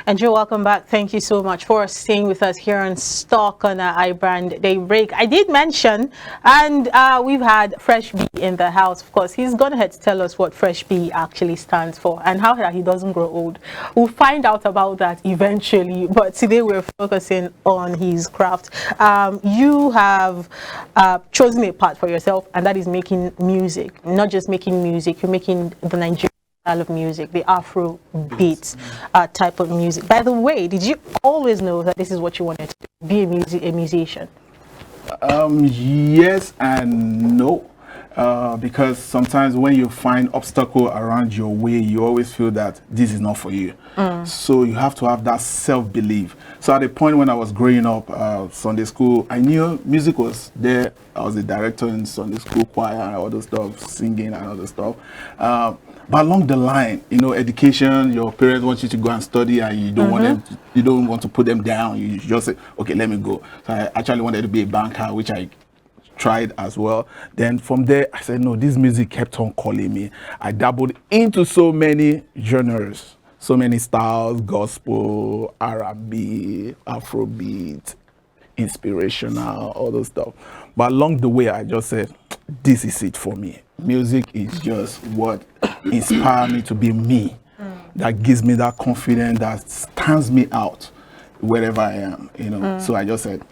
And Joe, welcome back. Thank you so much for staying with us here on Starcorner iBrand Daybreak. I did mention, and we've had Fresh B in the house. Of course, he's gone ahead to tell us what Fresh B actually stands for and how that he doesn't grow old. We'll find out about that eventually, but today we're focusing on his craft. You have chosen a path for yourself, and that is making music. Not just making music, you're making the Nigerian style of music, the Afro beats type of music. By the way, did you always know that this is what you wanted to do, be a musician? Yes and no, because sometimes when you find obstacle around your way, you always feel that this is not for you. So you have to have that self-belief. So at the point when I was growing up, Sunday school, I knew music was there. I was a director in Sunday school choir and all those stuff, singing and all the stuff. But along the line, you know, education, your parents want you to go and study, and you don't want them you don't want to put them down. You just say, okay, let me go. So I actually wanted to be a banker, which I tried as well. Then from there, I said, no, this music kept on calling me. I dabbled into so many genres, so many styles: gospel, R&B, Afrobeat, inspirational, all those stuff. But along the way, I just said, this is it for me. Music is just what inspires me to be me. That gives me that confidence, that stands me out wherever I am, you know. So I just said,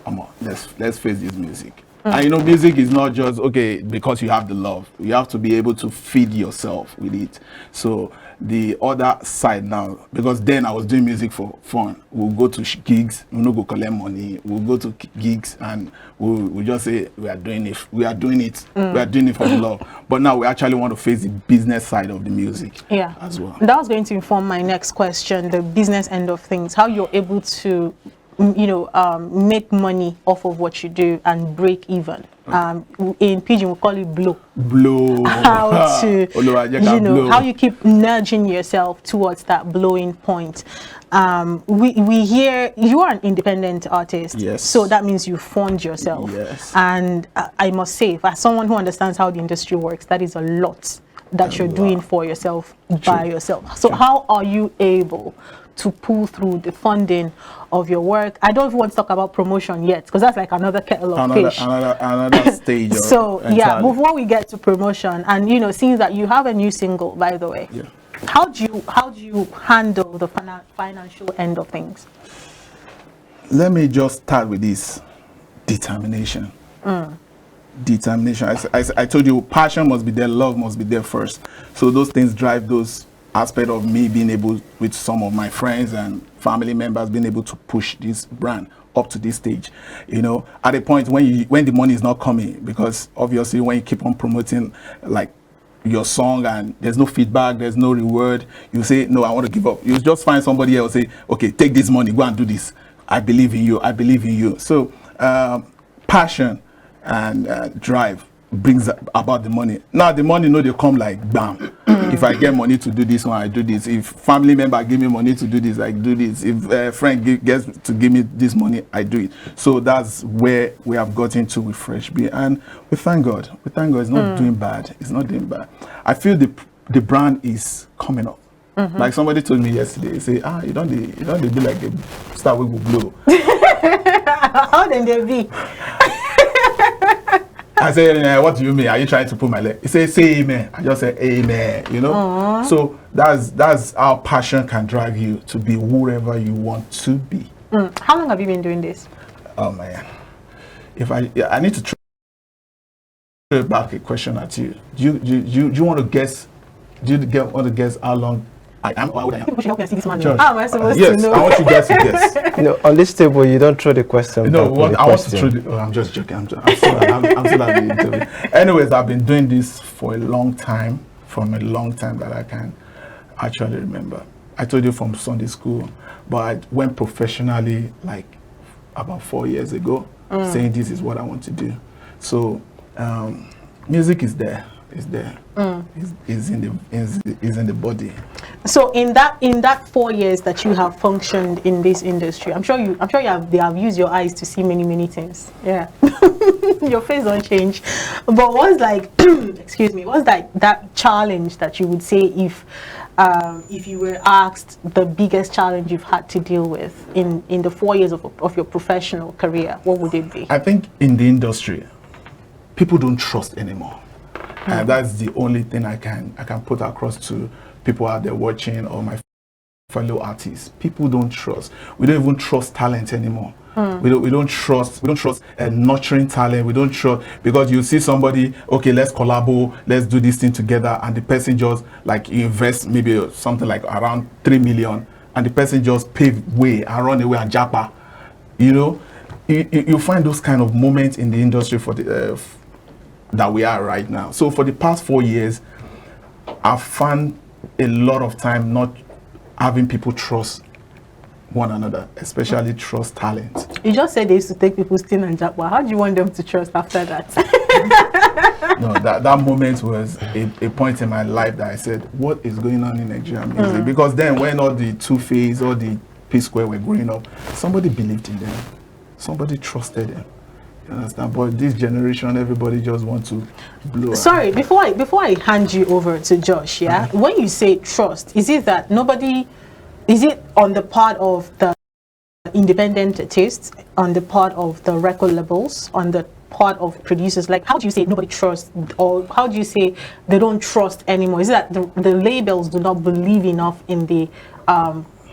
come on, let's face this music. And you know, music is not just okay because you have the love. You have to be able to feed yourself with it. So the other side now, because then I was doing music for fun. We'll go to gigs, we'll not go collect money. We'll go to gigs and we'll just say we are doing it. We are doing it for the love. But now we actually want to face the business side of the music as well. That was going to inform my next question, the business end of things, how you're able to make money off of what you do and break even. In Pidgin we call it blow. How to how you keep nudging yourself towards that blowing point. We hear you are an independent artist, so that means you fund yourself. And I must say, as someone who understands how the industry works, that is a lot that you're doing for yourself by yourself. So how are you able to pull through the funding of your work? I don't even want to talk about promotion yet, because that's like another kettle of fish. Another stage. So yeah, before we get to promotion, and you know, seeing that you have a new single, by the way, how do you handle the financial end of things? Let me just start with this: determination. Determination. I told you, passion must be there, love must be there first. So those things drive those aspect of me being able, with some of my friends and family members, being able to push this brand up to this stage. You know, at a point when the money is not coming, because obviously when you keep on promoting like your song and there's no feedback, there's no reward, you say, no, I want to give up. You just find somebody else, say, okay, take this money, go and do this. I believe in you. I believe in you. So passion and drive brings about the money. Now the money, they come like bam. If I get money to do this one, I do this. If family member give me money to do this, I do this. If a friend gets to give me this money, I do it. So that's where we have gotten to with Fresh B, and we thank God. We thank God. It's not doing bad. It's not doing bad. I feel the brand is coming up. Like somebody told me yesterday, say, you don't be like a star we will blow. How then they be? I said, what do you mean? Are you trying to pull my leg? He said, say amen. I just said, amen, you know? So that's how passion can drive you to be whoever you want to be. How long have you been doing this? Oh, man. I need to throw back a question at you. Do you want to guess? Want to guess how long I am? How old I am? How am I supposed to know? I want you guys to guess. You know, on this table, you don't throw the question. No, I want to throw the. Oh, I'm just joking. I'm still at the interview. Anyways, I've been doing this for a long time, from a long time that I can actually remember. I told you from Sunday school, but I went professionally like about 4 years ago, saying this is what I want to do. So, music is there. Is there? Is in the body. So in that 4 years that you have functioned in this industry, I'm sure they have used your eyes to see many things. Yeah, your face don't change. But what's like, excuse me, what's like that challenge that you would say if if you were asked the biggest challenge you've had to deal with in the 4 years of your professional career, what would it be? I think in the industry, people don't trust anymore. And that's the only thing I can put across to people out there watching, or my fellow artists. People don't trust. We don't even trust talent anymore. We don't trust nurturing talent. We don't trust, because you see somebody, okay, let's collabo, let's do this thing together, and the person just like invest maybe something like around 3 million, and the person just pave way and run away and japa. You know, you find those kind of moments in the industry for the that we are right now. So for the past 4 years, I've found a lot of time not having people trust one another, especially trust talent. You just said they used to take people's thing and japa. How do you want them to trust after that? No, that moment was a point in my life that I said, what is going on in Nigerian music? Because then when all the Two-Face, all the P-Square were growing up, somebody believed in them. Somebody trusted them. You understand? But this generation, everybody just wants to blow. Sorry, before I hand you over to Josh, yeah? When you say trust, is it that nobody, is it on the part of the independent artists, on the part of the record labels, on the part of producers? Like, how do you say nobody trusts, or how do you say they don't trust anymore? Is it that the labels do not believe enough in the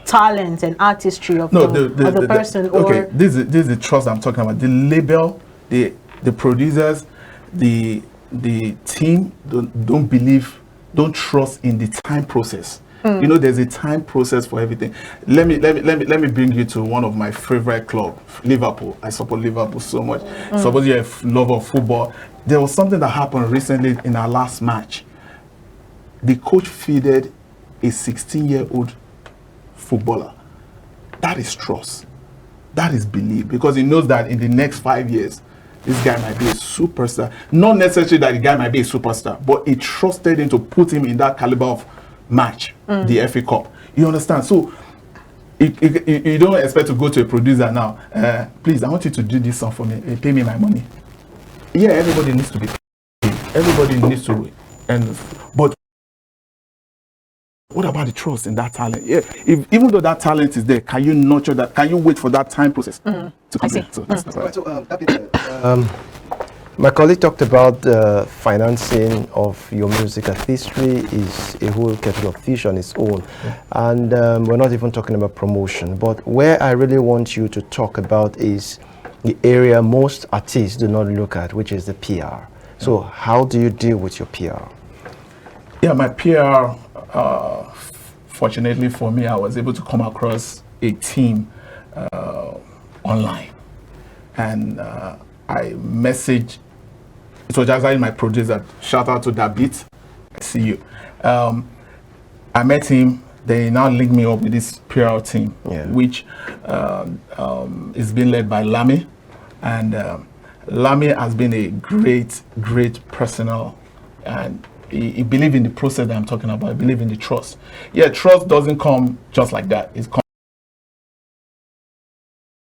talent and artistry of the person? Okay, this is the trust I'm talking about. The label, the producers, the team don't believe, don't trust in the time process. You know, there's a time process for everything. Let me bring you to one of my favorite clubs, Liverpool. I support Liverpool so much. Suppose you're a lover of football. There was something that happened recently in our last match. The coach fielded a 16-year-old footballer. That is trust. That is belief, because he knows that in the next 5 years, this guy might be a superstar. Not necessarily that the guy might be a superstar, but he trusted him to put him in that caliber of match, the FA Cup. You understand? So you don't expect to go to a producer now. Please, I want you to do this song for me. Pay me my money. Yeah, everybody needs to be paid. Everybody needs to, but what about the trust in that talent? Yeah, even though that talent is there, can you nurture that? Can you wait for that time process to come in? So that's why. My colleague talked about the financing of your music artistry is a whole kettle of fish on its own. And we're not even talking about promotion. But where I really want you to talk about is the area most artists do not look at, which is the PR. So how do you deal with your PR? Yeah, my PR, fortunately for me, I was able to come across a team online. And I messaged, it was just my producer, shout out to David, I see you. I met him, they now linked me up with this PR team, which is being led by Lami. And Lami has been a great personal, and he believes in the process that I'm talking about. I believe in the trust. Yeah, trust doesn't come just like that. It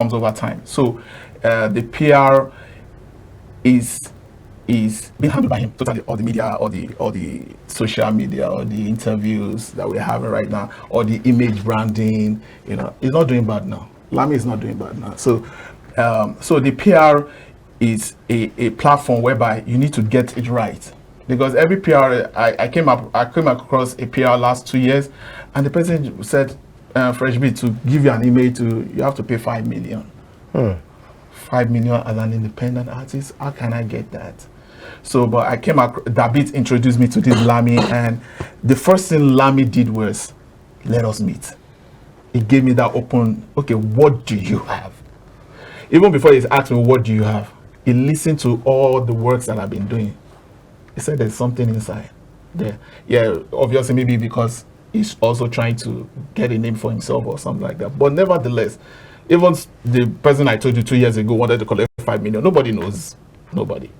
comes over time. So the PR is being handled by him totally. All the media, all the social media, all the interviews that we're having right now, all the image branding, you know, he's not doing bad now. Lami is not doing bad now. So so the PR is a platform whereby you need to get it right, because every PR I came across a PR last 2 years, and the person said, Fresh Beat, to give you an email you have to pay 5 million. 5 million as an independent artist, how can I get that? So, but I came across, David introduced me to this Lami, and the first thing Lami did was, let us meet. He gave me that open, okay, what do you have? Even before he asked me, what do you have? He listened to all the works that I've been doing. He said there's something inside there. Yeah, obviously maybe because he's also trying to get a name for himself or something like that. But nevertheless, even the person I told you 2 years ago wanted to collect 5 million. Nobody knows. Nobody.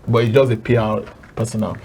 But it's just a PR personnel.